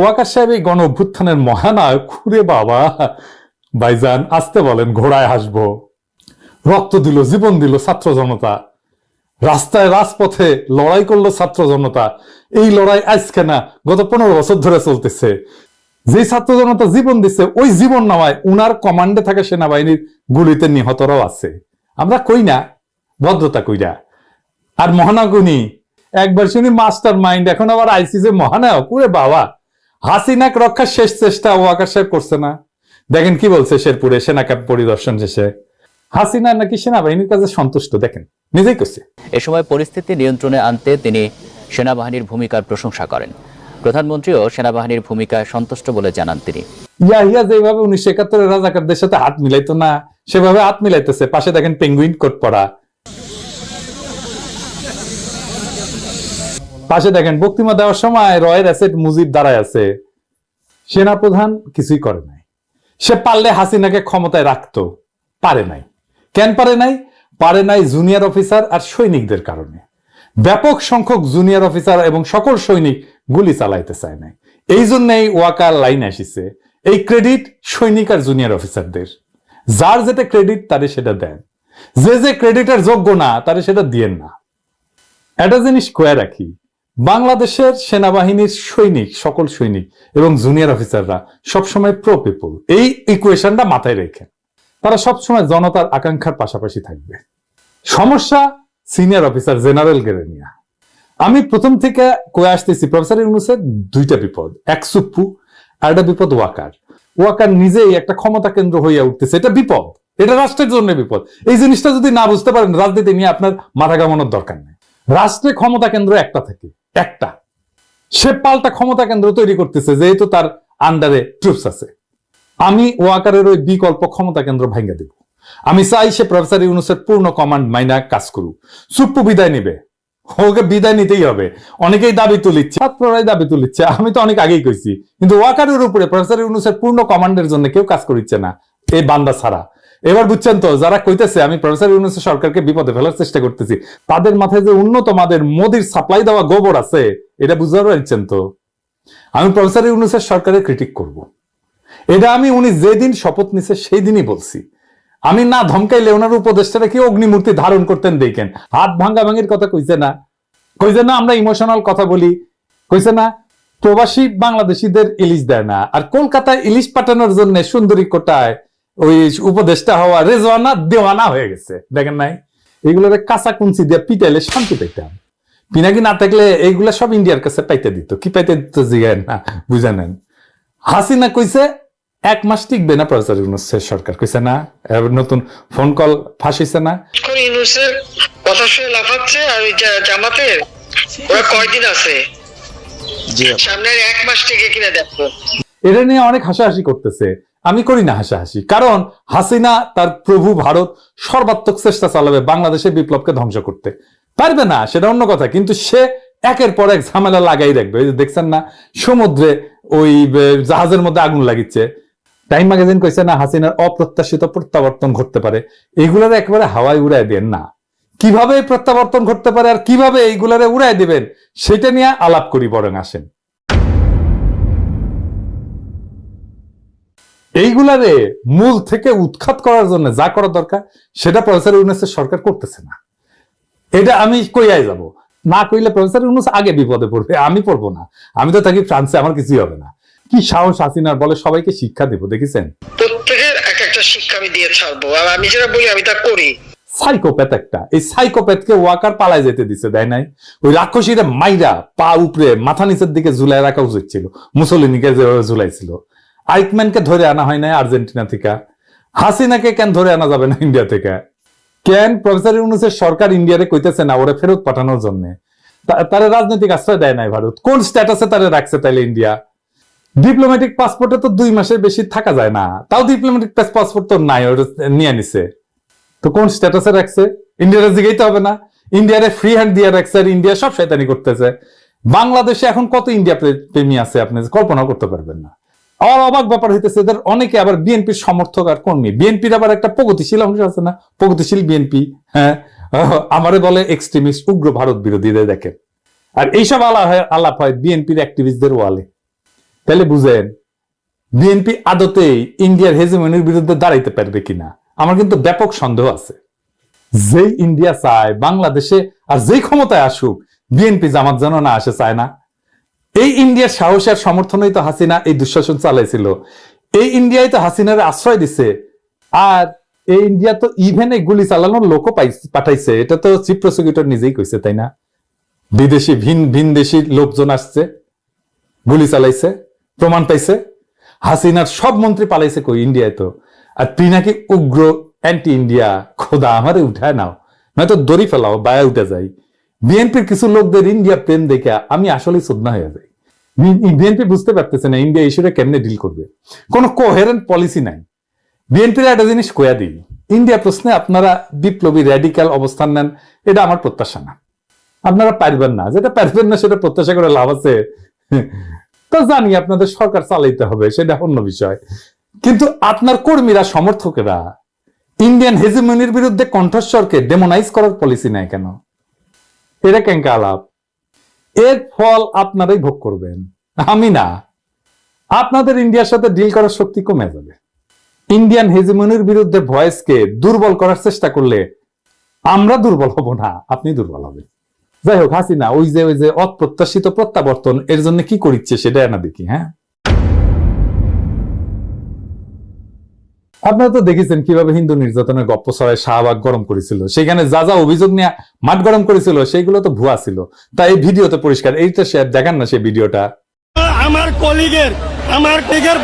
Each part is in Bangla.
ওয়াকার সাহেব এই গণ অভ্যুত্থানের মহানায়ক, খুরে বাবা ভাইজান আসতে বলেন, ঘোড়ায় হাসবো। রক্ত দিল, জীবন দিল ছাত্র জনতা, রাস্তায় রাজপথে লড়াই করলো ছাত্র জনতা। এই লড়াই আজকে না, গত 15 বছর ধরে চলতেছে। যে ছাত্র জনতা জীবন দিচ্ছে, ওই জীবন নামায় উনার কমান্ডে থাকা সেনাবাহিনীর গুলিতে নিহতরাও আছে। আমরা কই না ভদ্রতা কইরা। আর মহানায়কনি একবার শুনি মাস্টার মাইন্ড, এখন আবার আইসিসি মহানায়ক। ওরে বাবা, হাসিনাক রক্ষার শেষ চেষ্টা ওয়াকার সাহেব করছে না? দেখেন কি বলছে শেরপুরে সেনা ক্যাম্প পরিদর্শন শেষে। হাসিনা নাকি সেনাবাহিনীর কাছে সন্তুষ্ট, দেখেন নিজেই করছে। এ সময় পরিস্থিতি নিয়ন্ত্রণে আনতে তিনি সেনাবাহিনীর ভূমিকার প্রশংসা করেন। প্রধানমন্ত্রীও সেনাবাহিনীর ভূমিকায় সন্তুষ্ট বলে জানান তিনি। ইয়াহিয়া যেভাবে 1971 রাজাকারদের সাথে হাত মিলাইতো না, সেভাবে হাত মিলাইতেছে। পাশে দেখেন পেঙ্গুইন কোট পরা, পাশে দেখেন বক্তৃতা দেওয়ার সময় রয়ের অ্যাসেট মুজিব দাঁড়ায় আছে। সেনাপ্রধান কিছুই করে নাই। সে পারলে হাসিনাকে ক্ষমতায় রাখতো, পারে নাই। কেন পারে নাই? পারে নাই জুনিয়র অফিসার আর সৈনিকদের কারণে। ব্যাপক সংখ্যক জুনিয়র অফিসার এবং সকল সৈনিক গুলি চালাইতে চায় নাই। এই জন্যই ওয়াকার লাইন আসিছে, এই ক্রেডিট সৈনিক আর জুনিয়র অফিসারদের। যার যেটা ক্রেডিট তারে সেটা দেন, যে ক্রেডিটের যোগ্য না তারে সেটা দিয়েন না। একটা জিনিস কয়ে রাখি, বাংলাদেশের সেনাবাহিনীর সৈনিক, সকল সৈনিক এবং জুনিয়র অফিসাররা সবসময় প্রো পিপল। এই ইকুয়েশনটা মাথায় রেখে তারা সবসময় জনতার আকাঙ্ক্ষার পাশাপাশি থাকবে। সমস্যা সিনিয়র অফিসার জেনারেল গেরে নিয়ে। আমি প্রথম থেকে কয়ে আসতেছি, প্রফেসর ইউনূসের দুইটা বিপদ, এক সুপ্পু আর একটা বিপদ ওয়াকার। ওয়াকার নিজেই একটা ক্ষমতা কেন্দ্র হইয়া উঠতেছে, এটা বিপদ, এটা রাষ্ট্রের জন্য বিপদ। এই জিনিসটা যদি না বুঝতে পারেন, রাজনীতি নিয়ে আপনার মাথা ঘামানোর দরকার নেই। রাষ্ট্রে ক্ষমতা কেন্দ্র একটা থেকে, একটা সে পাল্টা ক্ষমতা কেন্দ্র তৈরি করতেছে, যেহেতু তার আন্ডারে ট্রুপস আছে। আমি ওয়াকারের ওই বিকল্প ক্ষমতা কেন্দ্র ভাঙ্গা দেব। আমি চাই সে প্রফেসর ইউনূসের পূর্ণ কমান্ড মাইনা কাজ করুক। সুপ্পু বিদায় নিবে, ওকে বিদায় নিতেই হবে। অনেকেই দাবি তুলিচ্ছে, ছাত্ররাই দাবি তুলিচ্ছে, আমি তো অনেক আগেই কইছি। কিন্তু ওয়াকারের উপরে প্রফেসর ইউনূসের পূর্ণ কমান্ডের জন্য কেউ কাজ করিচ্ছে না, এই বান্দা ছাড়া। এবার বুঝছেন তো, যারা কইতেছে আমি প্রফেসর ইউনূসের সরকারকে বিপদে ফেলার চেষ্টা করতেছি, তাদের মাথায় যে উন্নত মাদের মোদির সাপ্লাই দেওয়া গোবর আছে, এটা বুঝতে পারছেন তো? আমি প্রফেসর ইউনূসের সরকারের ক্রিটিক করব। এটা আমি উনি যেদিন শপথ নিছে সেই দিনই বলছি। আমি না ধমকাইলে ওনার উপদেষ্টারা কি অগ্নিমূর্তি ধারণ করতেন দেখেন। হাত ভাঙ্গা ভাঙির কথা কইছে না, কইছে না আমরা ইমোশনাল কথা বলি, কইছে না প্রবাসী বাংলাদেশিদের ইলিশ দেয় না, আর কলকাতায় ইলিশ পাঠানোর জন্য সুন্দরী কোটায় ওই উপদেষ্টা হওয়া রেজওয়ানা দেওয়ানা হয়ে গেছে, দেখেন নাই? এগুলোর কাঁচা কুঞ্চি দিয়ে পিটাইলে শান্তি পেতাম। পিনাকি না থাকলে এইগুলা সব ইন্ডিয়ার কাছে পাইতে দিত। কি পাইতে দিত জিগায় না, বুঝে নেন। হাসিনা কইছে 1 মাস টিকবে না প্রফেসর ইউনূসের সরকার, কইছে না? নতুন ফোন কল ফাঁসিছে না, ইউনূসের কথা শুনে লাফাচ্ছে। আর জামাতের ওরা কয়দিন আছে, সামনে 1 মাস থেকে কিনা দেখো। এটা নিয়ে অনেক হাসাহাসি করতেছে। আমি করি না হাসাহাসি, কারণ হাসিনা তার প্রভু ভারত সর্বাত্মক চেষ্টা চালাবে বাংলাদেশের বিপ্লবকে ধ্বংস করতে। পারবে না সেটা অন্য কথা, কিন্তু সে একের পর এক ঝামেলা লাগাই রাখবে। ওই যে দেখছেন না সমুদ্রে ওই জাহাজের মধ্যে আগুন লাগিচ্ছে। টাইম ম্যাগাজিন কইছে না হাসিনার অপ্রত্যাশিত প্রত্যাবর্তন ঘটতে পারে। এইগুলার একেবারে হাওয়ায় উড়াই দেন না। কিভাবে প্রত্যাবর্তন ঘটতে পারে আর কিভাবে এইগুলারে উড়াই দিবেন সেটা নিয়ে আলাপ করি, বরং আসেন। এইগুলারে মূল থেকে উৎখাত করার জন্য যা করা দরকার সেটা প্রফেসর ইউনূসের সরকার করতেছে না। এটা আমি কইয়াই যাব, না কইলে প্রফেসর ইউনূস আগে বিপদে পড়বে, আমি পড়বো না। আমি তো থাকি ফ্রান্সে, আমার কিছুই হবে না। কি সাহস হাসিনার, বলে সবাইকে শিক্ষা দেবো, দেখেছেন? প্রত্যেকের এক একটা শিক্ষা আমি দিয়ে ছাড়বো, আর আমি যেটা বলি আমি তা করি। সাইকোপ্যাথ একটা, এই সাইকোপ্যাথকে ওয়াকার পালায় যেতে দিছে, দেয় নাই? ওই রাক্ষসীরা মাইরা পা উপরে মাথা নিচের দিকে ঝুলাই রাখা উচিত ছিল, মুসলিনীকে যেভাবে ঝুলাইছিল। আইকম্যানকে ধরে আনা হয় নাই আর্জেন্টিনা থেকে, হাসিনাকে কেন ধরে আনা যাবে না ইন্ডিয়া থেকে? কেন প্রফেসর ইউনূসের সরকার ইন্ডিয়ারে কইতেছে না ওরা ফেরত পাঠানোর জন্য? তারা রাজনৈতিক আশ্রয় দেয় নাই ভারত, কোন স্ট্যাটাসে তারা রাখছে তাইলে ইন্ডিয়া? ডিপ্লোম্যাটিক পাসপোর্টে তো 2 মাসের বেশি থাকা যায় না, তাও ডিপ্লোম্যাটিক পাসপোর্ট তো নাই, ওটা নিয়ে নিছে। তো কোন স্ট্যাটাসে রাখছে? ইন্ডিয়ারে জিগাইতে হবে না? ইন্ডিয়ারে ফ্রি হ্যান্ড দিয়ে রাখছে, আর ইন্ডিয়া সব শয়তানি করতেছে। বাংলাদেশে এখন কত ইন্ডিয়া প্রেমী আছে আপনি কল্পনা করতে পারবেন না। আর অবাক ব্যাপার হইতেছে, এদের অনেকে আবার বিএনপির সমর্থক আর কর্মী। বিএনপির আবার একটা প্রগতিশীল অংশ আছে না, প্রগতিশীল বিএনপি। হ্যাঁ, আমারে বলে এক্সট্রিমিস্ট, উগ্র ভারত বিরোধীদের, দেখেন। আর এইসব আলাপ হয় বিএনপির অ্যাক্টিভিস্টদের ওয়ালে। তাহলে বুঝেন বিএনপি আদতেই ইন্ডিয়ার হেজিমনির বিরুদ্ধে দাঁড়াইতে পারবে কিনা আমার কিন্তু ব্যাপক সন্দেহ আছে। যেই ইন্ডিয়া চায় বাংলাদেশে আর যেই ক্ষমতায় আসুক বিএনপি জামাত যেন না আসে চায় না। এই ইন্ডিয়ার সাহস আর সমর্থনই তো হাসিনা এই দুঃশাসন চালাইছিল। এই ইন্ডিয়ায় তো হাসিনার আশ্রয় দিছে। আর এই ইন্ডিয়া তো ইভেন এই গুলি চালানোর লোকও পাঠাইছে, এটা তো চিফ প্রসিকিউটর নিজেই কইছে, তাই না? বিদেশি ভিন দেশি লোকজন আসছে, গুলি চালাইছে, প্রমাণ পাইছে। হাসিনার সব মন্ত্রী পালাইছে কই ইন্ডিয়ায় তো। আর তুই নাকি উগ্র অ্যান্টি ইন্ডিয়া, খোদা আমারে উঠায় নাও, নয়তো দড়ি ফেলাও, বায়া উঠে যাই। বিএনপির কিছু লোকদের ইন্ডিয়া প্রেম দেখে আমি আসলেই শ্রদ্ধা হয়ে যাই। বিএনপি বুঝতে পারতেছে না ইন্ডিয়া ইস্যুটা কেমনে ডিল করবে, কোনো কোহেরেন্ট পলিসি নাই। বিএনপির একটা জিনিস কয়া দিই, ইন্ডিয়া প্রশ্নে আপনারা বিপ্লবী র্যাডিক্যাল অবস্থান নেন, এটা আমার প্রত্যাশা না। আপনারা পারবেন না, যেটা পারবেন না সেটা প্রত্যাশা করে লাভ আছে? তো জানি আপনাদের সরকার চালাইতে হবে, সেটা অন্য বিষয়। কিন্তু আপনার কর্মীরা, সমর্থকেরা ইন্ডিয়ান হেজিমনির বিরুদ্ধে কণ্ঠস্বরকে ডেমোনাইজ করার পলিসি নেয় কেন? এটা কেঙ্কা আলাপ। এর ফল আপনারাই ভোগ করবেন, আমি না। আপনাদের ইন্ডিয়ার সাথে ডিল করার শক্তি কমে যাবে। ইন্ডিয়ান হেজিমনির বিরুদ্ধে ভয়েসকে দুর্বল করার চেষ্টা করলে আমরা দুর্বল হব না, আপনি দুর্বল হবেন। যাই হোক, হাসিনা ওই যে অপ্রত্যাশিত প্রত্যাবর্তন, এর জন্য কি করিচ্ছে সেটা না দেখি। হ্যাঁ, আপনারা তো দেখেছেন কিভাবে হিন্দু নির্যাতনের গপ্প ছড়ায় শাহবাগ গরম করেছিল। সেখানে যা যা অভিযোগ নিয়ে মাঠ গরম করেছিল সেগুলো তো ভুয়া ছিল। তাই এই ভিডিওতে পরিষ্কার, এইটা দেখান না সেই ভিডিওটা। আমার কলিগের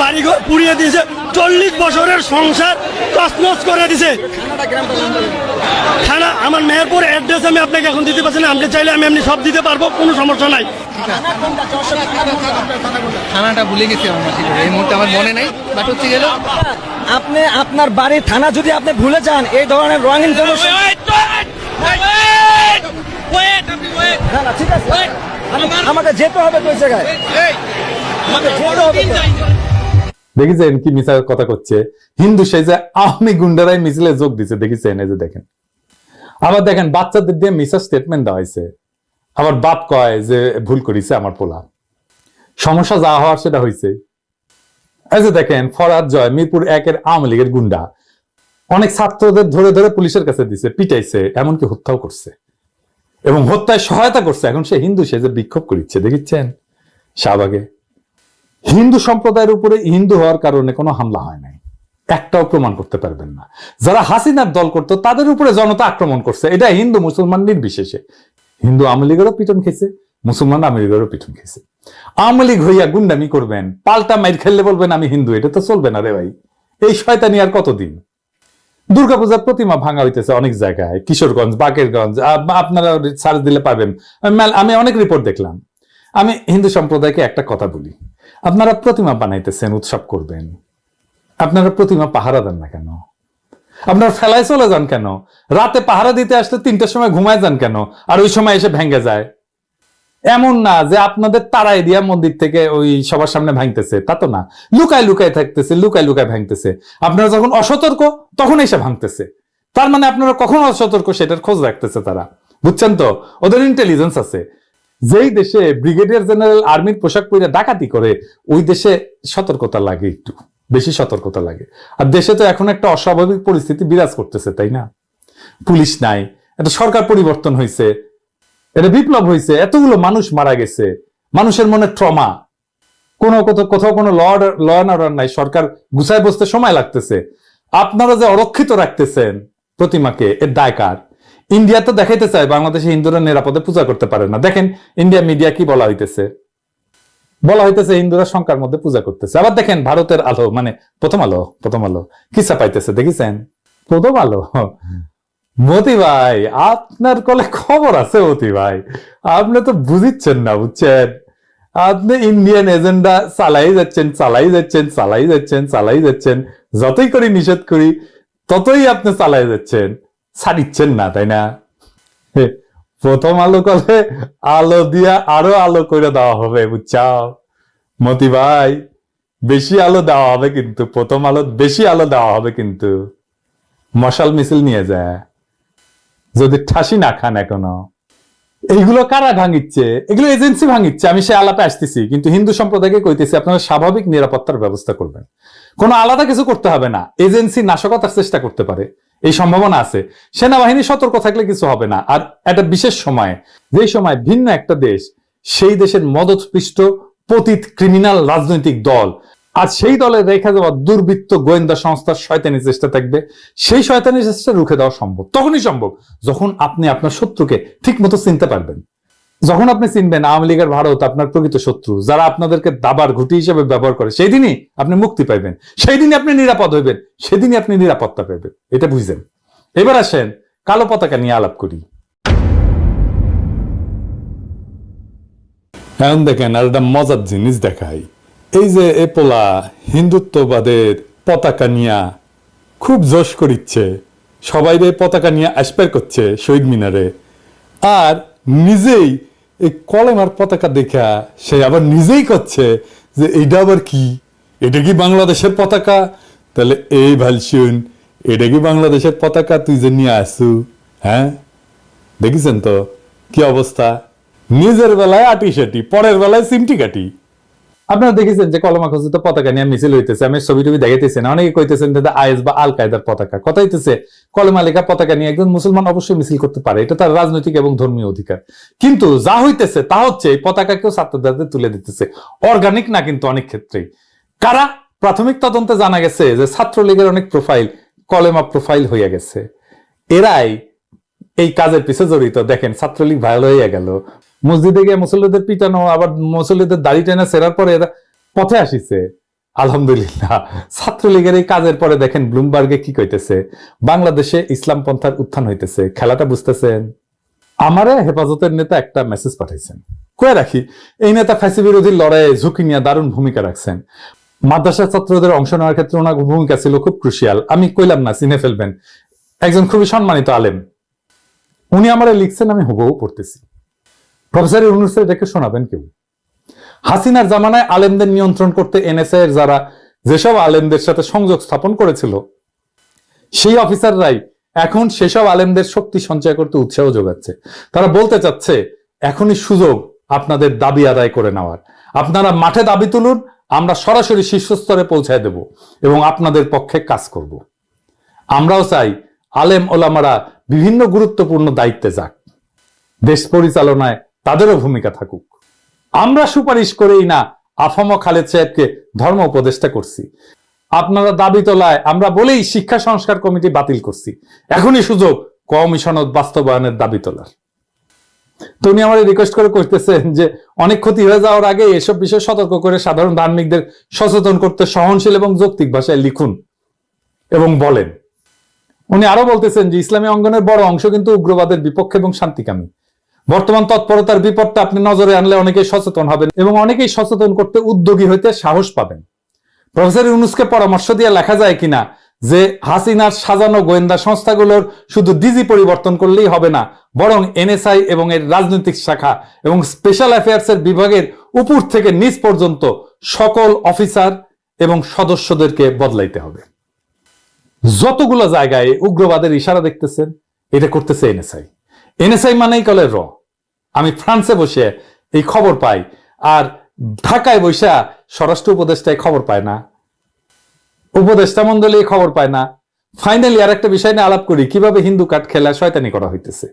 বাড়িঘর পুড়িয়ে দিয়েছে, 40 বছরের সংসার তছনছ করে দিছে। থানা আমার মেহেরপুর অ্যাড্রেস আমি আপনাকে এখন দিতে পারছি না, আপনি চাইলে আমি এমনি সব দিতে পারবো, কোনো সমস্যা নাই। থানাটা ভুলে গেছি আমার মাসি, এই মুহূর্তে আমার মনে নাই, বাট হচ্ছে গেল আপনি আপনার বাড়ির থানা যদি আপনি ভুলে যান, এই ধরনের রং ইনফরমেশন, ঠিক আছে, আমাকে যেতে হবে তো ওই জায়গায়, আমাকে যেতে হবে। দেখেছেন কি মিছা কথা করছে? হিন্দু সেই যে আওয়ামী গুন্ডারাই মিছিলে যোগ দিচ্ছে, দেখেছেন? এই যে দেখেন। আবার দেখেন বাচ্চাদের দিয়ে মিছা স্টেটমেন্ট দেওয়া হয়েছে। আবার বাপ কয় যে ভুল করেছে আমার পোলা। সমস্যা যা হওয়ার সেটা হয়েছে। এই যে দেখেন ফরহাদ জয়, মিরপুর 1-এর আওয়ামী লীগের গুন্ডা, অনেক ছাত্রদের ধরে ধরে পুলিশের কাছে দিছে, পিটাইছে, এমনকি হত্যাও করছে এবং হত্যায় সহায়তা করছে। এখন সে হিন্দু, সে যে বিক্ষোভ করিচ্ছে, দেখেছেন? শাহবাগে হিন্দু সম্প্রদায়ের উপরে হিন্দু হওয়ার কারণে কোনো হামলা হয় নাই, একটাও প্রমাণ করতে পারবেন না। যারা হাসিনার দল করতো তাদের উপরে জনতা আক্রমণ করছে, এটা হিন্দু মুসলমান নির্বিশেষে। হিন্দু আওয়ামী লীগেরও পিটন খেয়েছে, মুসলমান আওয়ামী লীগেরও পিটন খেয়েছে। আওয়ামী লীগ হইয়া গুন্ডামি করবেন, পাল্টা মাইর খেললে বলবেন আমি হিন্দু, এটা তো চলবে না রে ভাই। এই শয়তানি আর কতদিন? দুর্গাপূজার প্রতিমা ভাঙা হইতেছে অনেক জায়গায়, কিশোরগঞ্জ, বাকেরগঞ্জ, আপনারা সার্চ দিলে পাবেন। আমি অনেক রিপোর্ট দেখলাম। আমি হিন্দু সম্প্রদায়কে একটা কথা বলি, আপনারা প্রতিমা বানাইতেছেন, উৎসব করবেন, আপনারা প্রতিমা পাহারা দেন না কেন? আপনারা ফেলায় চলে যান কেন? রাতে পাহারা দিতে আসলে 3টার সময় ঘুমায় যান কেন? আর ওই সময় এসে ভেঙে যায়। এমন না যে আপনাদের তারাই দিয়া মন্দির থেকে ওই সবার সামনে ভাঙতেছে, তা তো না। লুকায় লুকায় থাকতেছে, লুকায় লুকায় ভাঙতেছে। আপনারা যখন অসতর্ক তখন এসে ভাঙতেছে। তার মানে আপনারা কখন অসতর্ক সেটার খোঁজ রাখতেছে তারা, বুঝছেন তো? ওদের ইন্টেলিজেন্স আছে। যেই দেশে ব্রিগেডিয়ার জেনারেল আর্মির পোশাক পরে ডাকাতি করে, ওই দেশে সতর্কতা লাগে, একটু বেশি সতর্কতা লাগে। আর দেশে তো এখন একটা অস্বাভাবিক পরিস্থিতি বিরাজ করতেছে, তাই না? পুলিশ নাই, একটা সরকার পরিবর্তন হয়েছে, এটা বিপ্লব হয়েছে, এতগুলো মানুষ মারা গেছে, মানুষের মনে ট্রমা, কোথাও কোনো ল অ্যান্ড অর্ডার নাই, সরকার গুছায় বসতে সময় লাগতেছে। আপনারা যে অরক্ষিত রাখতেছেন প্রতিমাকে, এর দায় কার? ইন্ডিয়া তো দেখাইতে চায় বাংলাদেশে হিন্দুরা নিরাপদে পূজা করতে পারে না। দেখেন ইন্ডিয়া মিডিয়া কি বলা হইতেছে হিন্দুরা শঙ্কার মধ্যে পূজা করতেছে। আবার দেখেন ভারতের আলো, মানে প্রথম আলো কি চাপাইতেছে, দেখেছেন? প্রথম আলো, মতি ভাই আপনার কলে খবর আছে। মতি ভাই আপনি তো বুঝিচ্ছেন না, বুঝছেন? আপনি ইন্ডিয়ান এজেন্ডা চালাই যাচ্ছেন, যতই করি নিষেধ করি ততই আপনি চালাই যাচ্ছেন, ছাড়িচ্ছেন না, তাই না? প্রথম আলো কলে আলো দিয়া আরো আলো করে দেওয়া হবে, বুঝছাও মতি ভাই? বেশি আলো দেওয়া হবে কিন্তু, প্রথম আলো বেশি আলো দেওয়া হবে কিন্তু। মশাল মিছিল নিয়ে যায়, যদি ঠাসি না খান এখনো। এইগুলো কারা ভাঙিচ্ছে? এগুলো এজেন্সি ভাঙিচ্ছে। আমি সে আলাপে আসতেছি, কিন্তু হিন্দু সম্প্রদায়কে কইতেছি আপনারা স্বাভাবিক নিরাপত্তার ব্যবস্থা করবেন, কোনো আলাদা কিছু করতে হবে না। এজেন্সি নাশকতার চেষ্টা করতে পারে, এই সম্ভাবনা আছে। সেনাবাহিনী সতর্ক থাকলে কিছু হবে না। আর একটা বিশেষ সময়ে, যেই সময় ভিন্ন একটা দেশ, সেই দেশের মদতপৃষ্ট পতিত ক্রিমিনাল রাজনৈতিক দল আর সেই দলের রেখা যাওয়া দুর্বৃত্ত গোয়েন্দা সংস্থার শয়তানি চেষ্টা থাকবে, সেই শয়তানি চেষ্টা রুখে দেওয়া সম্ভব। তখনই সম্ভব যখন আপনি আপনার শত্রুকে ঠিক মতো চিনতে পারবেন। যখন আপনি চিনবেন আওয়ামী লীগের ভারত আপনার প্রকৃত শত্রু, যারা আপনাদেরকে দাবার ঘুঁটি হিসেবে ব্যবহার করে, সেই দিনই আপনি মুক্তি পাইবেন, সেই দিনই আপনি নিরাপদ হইবেন, সেদিনই আপনি নিরাপত্তা পাইবেন। এটা বুঝছেন? এবার আসেন কালো পতাকা নিয়ে আলাপ করি। এখন দেখেন আর একটা মজার জিনিস দেখাই। এই যে এপোলা হিন্দুত্ববাদের পতাকা নিয়ে খুব জোশ করিচ্ছে, সবাই পতাকা নিয়ে অ্যাসপায়ার করছে শহীদ মিনারে, আর নিজেই এই কলেমার পতাকা দেখা সে আবার নিজেই করছে যে এইটা আবার কি, এটা কি বাংলাদেশের পতাকা? তাহলে এই ভালসুন, এটা কি বাংলাদেশের পতাকা তুই যে নিয়ে আসু? হ্যাঁ, দেখিছেন তো কি অবস্থা? নিজের বেলায় আটি সেটি, পরের বেলায় সিমটি কাটি। আপনারা দেখেছেন যে কলমা খচিত পতাকা নিয়ে মিছিল হইতেছে, আমি ছবি টবি দেখাইতেছি না, অনেকে কইতেছেন যে আইএস বা আল কায়দার পতাকা। কথা হইতেছে কলমা লেখা পতাকা নিয়ে একজন মুসলমান অবশ্যই মিছিল করতে পারে, এটা তার রাজনৈতিক এবং ধর্মীয় অধিকার। কিন্তু যা হইতেছে তা হচ্ছে এই পতাকাকেও ছাত্রদের তুলে দিতেছে, অর্গানিক না কিন্তু অনেক ক্ষেত্রেই। কারা? প্রাথমিক তদন্তে জানা গেছে যে ছাত্রলীগের অনেক প্রোফাইল কলেমা প্রোফাইল হইয়া গেছে, এরাই এই কাজের পিছে জড়িত। দেখেন ছাত্রলীগ ভাইরাল হইয়া গেল, মসজিদে গিয়ে মুসল্লিদের পিটানো, আবার মুসল্লিদের দাড়ি টেনে সেরার পরে এরা পথে আসিছে। আলহামদুলিল্লাহ, ছাত্রলীগের এই কাজের পরে দেখেন ব্লুমবার্গে কি কইতেছে, বাংলাদেশে ইসলাম পন্থার উত্থান হইতেছে। খেলাটা বুঝতেছেন? আমারে হেফাজতের নেতা একটা মেসেজ পাঠাইছেন, কয়ে রাখি এই নেতা ফ্যাসি বিরোধী লড়াইয়ে ঝুঁকি নিয়ে দারুণ ভূমিকা রাখছেন। মাদ্রাসা ছাত্রদের অংশ নেওয়ার ক্ষেত্রে ওনার ভূমিকা ছিল খুব ক্রুশিয়াল। আমি কইলাম না, চিনে ফেলবেন, একজন খুবই সম্মানিত আলেম। উনি আমারে লিখছেন, আমি হুবহু পড়তেছি। প্রফেসর ইউনূস এটাকে শোনাবেন কেউ? হাসিনার জামানায় আলেমদের নিয়ন্ত্রণ করতে এনএসআই এর যারা যেসব আলেমদের সাথে সংযোগ স্থাপন করেছিল, সেই অফিসাররাই এখন সেসব আলেমদের শক্তি সঞ্চয় করতে উৎসাহ যোগাচ্ছে। তারা বলতে চাচ্ছে এখনই সুযোগ আপনাদের দাবি আদায় করে নেওয়ার, আপনারা মাঠে দাবি তুলুন, আমরা সরাসরি শীর্ষস্তরে পৌঁছায় দেব এবং আপনাদের পক্ষে কাজ করব। আমরাও চাই আলেম ওলামারা বিভিন্ন গুরুত্বপূর্ণ দায়িত্বে যাক, দেশ পরিচালনায় তাদেরও ভূমিকা থাকুক। আমরা সুপারিশ করেই না আফম খালেদ সাহেবকে ধর্ম উপদেষ্টা করছি, আপনারা দাবি তোলায় আমরা বলেই শিক্ষা সংস্কার কমিটি বাতিল করছি। এখনই সুযোগ কওমি সনদ বাস্তবায়নের দাবি তোলার। তো উনি আমার রিকোয়েস্ট করে করতেছেন যে অনেক ক্ষতি হয়ে যাওয়ার আগে এসব বিষয়ে সতর্ক করে সাধারণ ধার্মিকদের সচেতন করতে সহনশীল এবং যৌক্তিক ভাষায় লিখুন এবং বলেন। উনি আরো বলতেছেন যে ইসলামী অঙ্গনের বড় অংশ কিন্তু উগ্রবাদের বিপক্ষে এবং শান্তিকামী। বর্তমান তৎপরতার বিপদটা আপনি নজরে আনলে অনেকেই সচেতন হবেন এবং অনেকেই সচেতন করতে উদ্যোগী হইতে সাহস পাবেন। প্রফেসর ইউনূসকে পরামর্শ দিয়ে লেখা যায় কিনা যে হাসিনার সাজানো গোয়েন্দা সংস্থাগুলোর শুধু ডিজি পরিবর্তন করলেই হবে না, বরং এনএসআই এবং এর রাজনৈতিক শাখা এবং স্পেশাল অ্যাফেয়ার্স এর বিভাগের উপর থেকে নিচ পর্যন্ত সকল অফিসার এবং সদস্যদেরকে বদলাইতে হবে। যতগুলো জায়গায় উগ্রবাদের ইশারা দেখতেছেন, এটা করতেছে এনএসআই। এনএসআই মানেই কলে র। আমি ফ্রান্সে বসে এই খবর পাই, আর ঢাকায় বসে স্বরাষ্ট্র উপদেষ্টায় খবর পায় না, উপদেষ্টা মন্ডলী খবর পায় না। ফাইনালি আর একটা বিষয় নিয়ে আলাপ করি, কিভাবে হিন্দু কার্ড খেলা শয়তানি করা হইতেছে।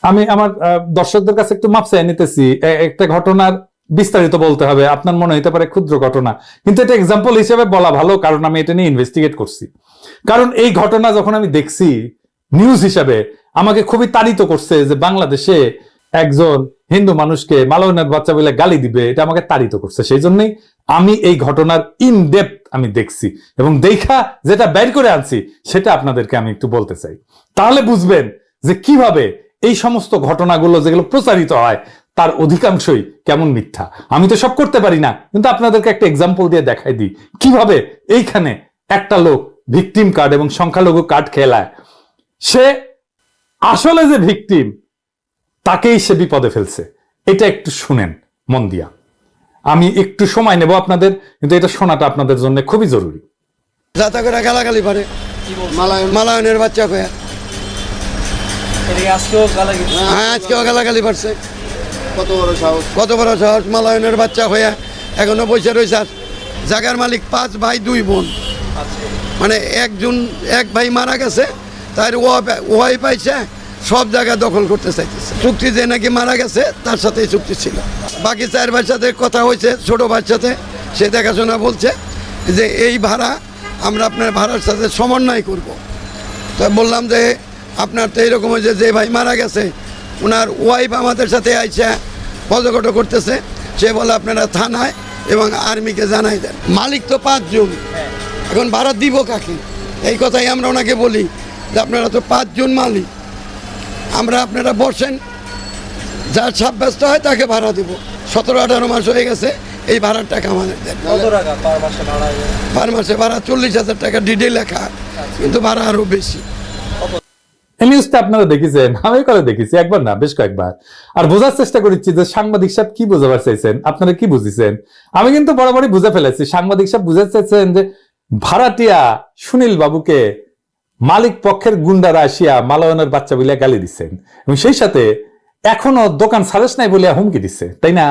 আমি আমার দর্শকদের কাছে একটু মাপ চাই নিতেছি। একটা ঘটনার বিস্তারিত বলতে হবে, আপনার মনে হইতে পারে ক্ষুদ্র ঘটনা, কিন্তু এটা এক্সাম্পল হিসেবে বলা ভালো, কারণ আমি এটা নিয়ে ইনভেস্টিগেট করছি। কারণ এই ঘটনা যখন আমি দেখছি নিউজ হিসাবে, আমাকে খুবই তাড়িত করছে যে বাংলাদেশে একজন হিন্দু মানুষকে মালয়নের বাচ্চা বলে গালি দিবে, এটা আমাকে তাড়িত করছে। সেই জন্যই আমি এই ঘটনার ইন ডেপথ আমি দেখছি এবং দেখা যেটা বের করে আনছি সেটা আপনাদেরকে আমি একটু বলতে চাই। তাহলে বুঝবেন যে কিভাবে এই সমস্ত ঘটনাগুলো যেগুলো প্রচারিত হয় তার অধিকাংশই কেমন মিথ্যা। আমি তো সব করতে পারি না, কিন্তু আপনাদেরকে একটা এক্সাম্পল দিয়ে দেখাই দিই কিভাবে এইখানে একটা লোক ভিকটিম কার্ড এবং সংখ্যালঘু কার্ড খেলায়, সে আসলে যে ভিকটিম তাকেই সে বিপদে ফেলছে। এটা একটু শুনেন মন দিয়া। আমি একটু সময় নেব আপনাদের, কিন্তু এটা শোনাটা আপনাদের জন্য খুবই জরুরি। যাতা করে গালাগালি পারে মালায়নের বাচ্চা কয়া হ্যাঁ, আজকেও গালাগালি পারছে। কত বড় সাহস মালায়নের বাচ্চা হয়ে এখনো বসে রয়েছে। আর জায়গার মালিক 5 ভাই 2 বোন, মানে এক ভাই মারা গেছে, তার ওয়াই পাইছে, সব জায়গা দখল করতে চাইতেছে। চুক্তি যে নাকি মারা গেছে তার সাথেই চুক্তি ছিল। বাকি 4 ভাইয়ের সাথে কথা হয়েছে, ছোট ভাইয়ের সাথে, সে দেখাশোনা বলছে যে এই ভাড়া আমরা আপনার ভাড়ার সাথে সমন্বয় করব। তো বললাম যে আপনার তো এইরকম হয়েছে, যে ভাই মারা গেছে ওনার ওয়াইফ আমাদের সাথে আইসা পদকট করতেছে। সে বলে আপনারা থানায় এবং আর্মিকে জানাই দেন। মালিক তো 5 জন, এখন ভাড়া দিব কাকে? এই কথাই আমরা ওনাকে বলি যে আপনারা তো 5 জন মালিক, আপনারা বসেন, যার সাব্যস্ত হয় তাকে ভাড়া দিব। 17-18 মাস হয়ে গেছে, এই ভাড়ার টাকা আমাদের দেন। পার মাসে ভাড়া 40,000 টাকা ডিডে লেখা, কিন্তু ভাড়া আরো বেশি। এই নিউজটা আপনারা দেখেছেন, আমি করে দেখেছি, একবার না বেশ কয়েকবার। আর বোঝার চেষ্টা করেছি যে সাংবাদিক সাহেব কি বোঝাবার চাইছেন, আপনারা কি বুঝেছেন। আমি কিন্তু বরাবরই বুঝে ফেলেছি, সাংবাদিক সাহেব বুঝাতে চাইছেন যে ভাড়াটিয়া সুনীল বাবুকে মালিক পক্ষের গুন্ডারা আসিয়া মালায়নের বাচ্চা বলিয়া গালি দিচ্ছেন, এবং সেই সাথে এখনো দোকান সারেস নাই বলিয়া হুমকি দিচ্ছে, তাই না?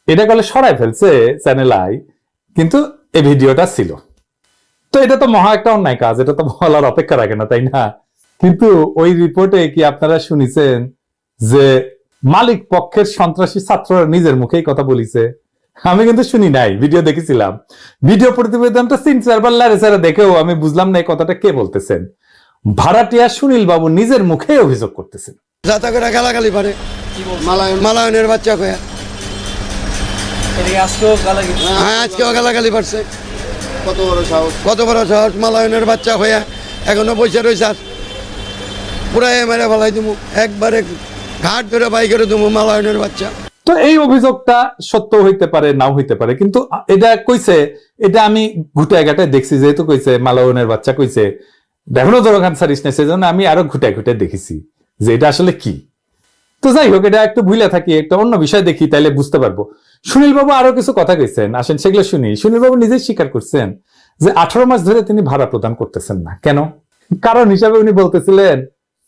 এটা গেলে সরাই ফেলছে চ্যানেল আই, কিন্তু এই ভিডিওটা ছিল। তো এটা তো মহা একটা অন্যায় কাজ, এটা তো বলার অপেক্ষা রাখে না, তাই না? কিন্তু ওই রিপোর্টে কি আপনারা শুনেছেন যে মালিক পক্ষের সন্ত্রাসী ছাত্ররা নিজের মুখেই কথা বলিছে? আমি কিন্তু শুনি নাই, ভিডিও দেখেছিলাম। ভিডিও প্রতিবেদনটা সিনচারবার লারেসারা দেখেও আমি বুঝলাম না এই কথাটা কে বলতেছেন। ভাড়াটিয়া সুনীল বাবু নিজের মুখে অভিযোগ করতেছেন। যাতা করে গালাগালি পারে মালায়নের বাচ্চা হয়ে। হ্যাঁ, আজকেও গালাগালি পারছে। কত বড় সাহস মালায়নের বাচ্চা হয়ে এখনো বসে রয়েছে। আর পুরাই মেরে ফেলাই দেবো, একবারে ঘাট ধরে বাইকের দেবো মালায়নের বাচ্চা। তো এই অভিযোগটা সত্য হইতে পারে, নাও হইতে পারে, কিন্তু এটা কইছে, এটা আমি ঘুটায় ঘাটায় দেখছি, যেহেতু কইছে মালায়নের বাচ্চা কইছে, এখনো দরকার ছাড়িস না, সেজন্য আমি আরো ঘুটায় ঘুটায় দেখেছি যে এটা আসলে কি। তো যাই হোক, এটা একটু ভুলে থাকি, একটা অন্য বিষয় দেখি, তাইলে বুঝতে পারবো। সুনীল বাবু আরো কিছু কথা কইছেন, আসেন সেগুলো শুনি। সুনীল বাবু নিজেই স্বীকার করছেন যে 18 মাস ধরে তিনি ভাড়া প্রদান করতেছেন না। কেন? কারণ হিসাবে উনি বলতেছিলেন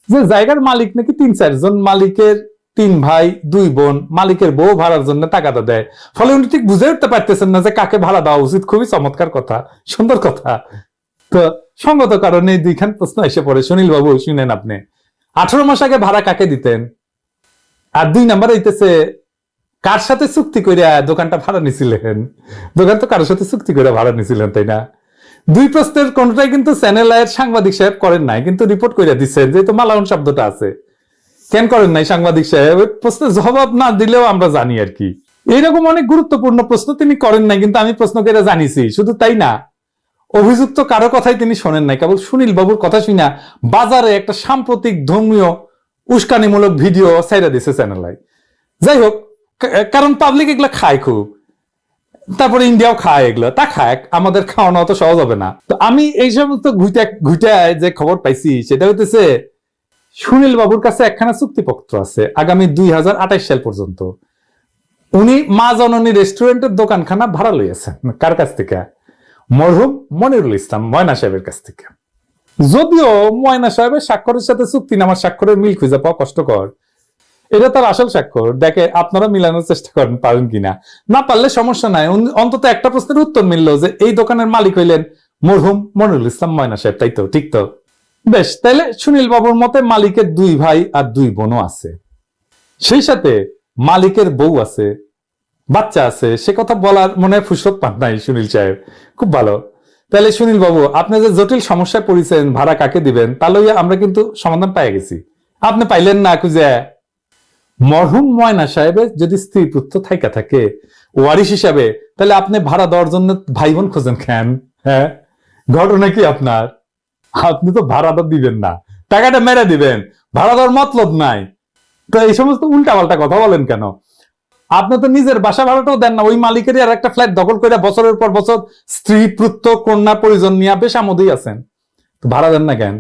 যে জায়গার মালিক নাকি 3-4 জন, মালিকের 3 ভাই 2 বোন, মালিকের বউ ভাড়ার জন্য টাকাটা দেয়। ফলে উনি ঠিক বুঝে উঠতে পারতেছেন না যে কাকে ভাড়া দেওয়া উচিত। খুবই চমৎকার কথা, সুন্দর কথা। তো সঙ্গত কারণে 2খান প্রশ্ন এসে পড়ে। সুনীল বাবু শুনেন, আপনি 18 মাস আগে ভাড়া কাকে দিতেন? আর 2 নাম্বার হইতেছে, কার সাথে চুক্তি করে দোকানটা ভাড়া নিছিলেন? দোকান তো কারোর সাথে চুক্তি করে ভাড়া নিছিলেন, তাই না? 2 প্রশ্নের কোনটাই কিন্তু চ্যানেল আয়ের সাংবাদিক সাহেব করেন নাই, কিন্তু রিপোর্ট করে দিচ্ছেন, যেহেতু মালায়ন শব্দটা আছে। কেন করেন নাই সাংবাদিক সাহেব? প্রশ্নের জবাব না দিলেও আমরা জানি আর কি। এইরকম অনেক গুরুত্বপূর্ণ প্রশ্ন তিনি করেন নাই, কিন্তু আমি প্রশ্ন করে জানিছি। শুধু তাই না, অভিযুক্ত কারো কথাই তিনি শোনেন নাই, কেবল সুনীল বাবুর কথা শুনা বাজারে একটা সাম্প্রতিক ধর্মীয় উস্কানিমূলক ভিডিও ছাইরা দিছে চ্যানেল। যাই হোক, কারণ পাবলিক এগুলা খায় খুব, তারপরে ইন্ডিয়াও খায় এগুলো, তা খায়, আমাদের খাওয়ানো অত সহজ হবে না। তো আমি এই সমস্ত ঘুটায় যে খবর পাইছি সেটা হইতেছে, সুনীল বাবুর কাছে একখানা চুক্তিপত্র আছে আগামী 2028 সাল পর্যন্ত। উনি মা জননী রেস্টুরেন্টের দোকানখানা ভাড়া লইয়াছেন। কার কাছ থেকে? মরহুম মনিরুল ইসলাম ময়না সাহেবের কাছ থেকে। যদিও ময়না সাহেবের স্বাক্ষরের সাথে চুক্তিনামার স্বাক্ষরের মিল খুঁজে পাওয়া কষ্টকর। এটা তার আসল স্বাক্ষর, দেখে আপনারা মিলানোর চেষ্টা করেন, পারেন কিনা। না পারলে সমস্যা নাই, অন্তত একটা প্রশ্নের উত্তর মিললো যে এই দোকানের মালিক হইলেন মরহুম মনিরুল ইসলাম ময়না সাহেব, তাই তো? ঠিক তো? বেশ, তাইলে সুনীল বাবুর মতে মালিকের 2 ভাই আর 2 বোনও আছে, সেই সাথে মালিকের বউ আছে, বাচ্চা আছে। সে কথা বলার মনে ফুসত পান নাই সুনীল সাহেব। খুব ভালো। তাহলে সুনীল বাবু, আপনি যে জটিল সমস্যায় পড়েছেন, ভাড়া কাকে দিবেন, তা লইয়া আমরা কিন্তু সমাধান পাই গেছি। আপনি পাইলেন না খুঁজে? মরহুম ময়না সাহেবের যদি স্ত্রী পুত্র থাইকা থাকে ওয়ারিশ হিসাবে, তাহলে আপনি ভাড়া দেওয়ার জন্য ভাই বোন খোঁজেন কেন? হ্যাঁ, ঘটনা কি আপনার? আপনি তো ভাড়াটা দিবেন না, টাকাটা মেরে দিবেন, ভাড়া দেওয়ার মতলব নাই। তো এই সমস্ত উল্টা পাল্টা কথা বলেন কেন? আপনি তো নিজের বাসা ভাড়াটাও দেন না, ওই মালিকেরই আর একটা ফ্ল্যাট দখল করে বছরের পর বছর স্ত্রী পুত্র কন্যা পরিজন নিয়ে বেশ আমোদেই আছেন। তো ভাড়া দেন না কেন?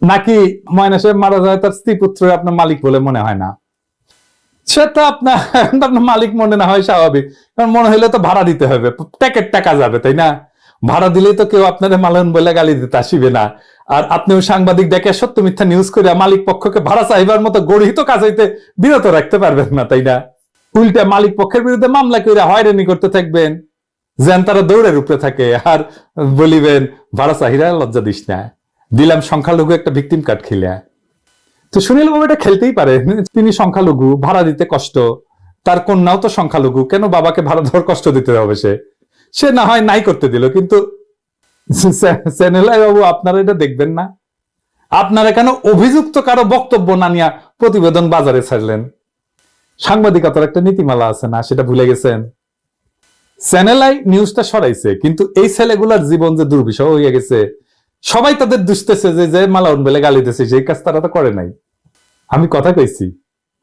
নাকি ময়না সাহেব মারা যায় তার স্ত্রী পুত্র আপনার মালিক বলে মনে হয় না? সেটা আপনার মালিক মনে না হয় স্বাভাবিক, কারণ মনে হইলে তো ভাড়া দিতে হবে, প্যাকেট টাকা যাবে, তাই না? ভাড়া দিলেই তো কেউ আপনারা মালায়ন বলে গালি দিতে আসিবে না। আর আপনিও সাংবাদিক ডেকে সত্য মিথ্যা নিউজ করে মালিক পক্ষকে ভাড়া চাইবার মতো গর্হিত কাজ হইতে বিরত রাখতে পারবেন না, তাই না? উল্টা মালিক পক্ষের বিরুদ্ধে মামলা করে হয়রানি করতে থাকবেন, যেন তারা দৌড়ের উপরে থাকে, আর বলিবেন ভাড়া চাহিরা লজ্জা দিস না, দিলাম সংখ্যালঘু একটা ভিকটিম কার্ড খেলা। তো সুনীল বাবু এটা খেলতেই পারে, তিনি সংখ্যালঘু, ভাড়া দিতে কষ্ট, তার কন্যাও তো সংখ্যালঘু, কেন বাবাকে ভাড়া দেওয়ার কষ্ট দিতে হবে? সে না হয় নাই করতে দিল, কিন্তু সেনেলাই বাবু আপনারা এটা দেখবেন না? আপনারা কেন অভিযুক্ত কারো বক্তব্য না নিয়ে প্রতিবেদন বাজারে ছাড়লেন? সাংবাদিকতার একটা নীতিমালা আছে না, সেটা ভুলে গেছেন? চ্যানেলাই নিউজটা সরাইছে, কিন্তু এই ছেলেগুলার জীবন যে দুর্বিষহ হয়ে গেছে, সবাই তাদের দুষতেছে যে মালাউন বলে গালি দিতেছে, সেই কাজ তারা তো করে নাই। আমি কথা কইছি,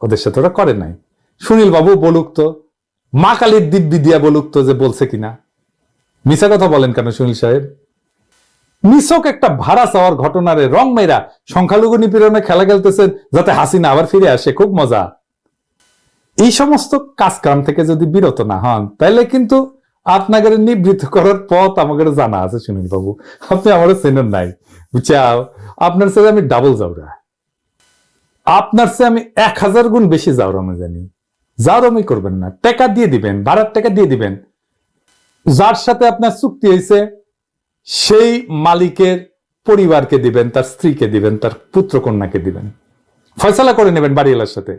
ওদের সাথে ওরা করে নাই। সুনীল বাবু বলুক তো, মা কালীর দিব্যি দিয়া বলুক তো যে বলছে কিনা। মিছা কথা বলেন কেন সুনীল সাহেব? নিছক একটা ভাড়া চাওয়ার ঘটনারে রং মেয়েরা সংখ্যালঘু নিপীড়নে খেলা খেলতেছেন যাতে হাসিনা আবার ফিরে আসে, খুব মজা। এই সমস্ত কাজকাম থেকে যদি বিরত না হন, তাহলে কিন্তু আপনাদের নিবৃত্ত করার পথ আমাদের জানা আছে। সুনীল বাবু, আপনি আমার চেনেন নাই, বুঝছাও? আপনার চেয়ে আমি ডাবল যাওরা, আপনার চেয়ে আমি 1000 গুণ বেশি যাওরামে জানি। যাওরামি করবেন না, টাকা দিয়ে দিবেন, ভাড়ার টাকা দিয়ে দিবেন। যার সাথে আপনার চুক্তি হয়েছে সেই মালিকের পরিবারকে দিবেন, তার স্ত্রীকে দিবেন, তার পুত্র কন্যাকে দিবেন, ফয়সালা করে নেবেন বাড়িওয়ালার সাথে।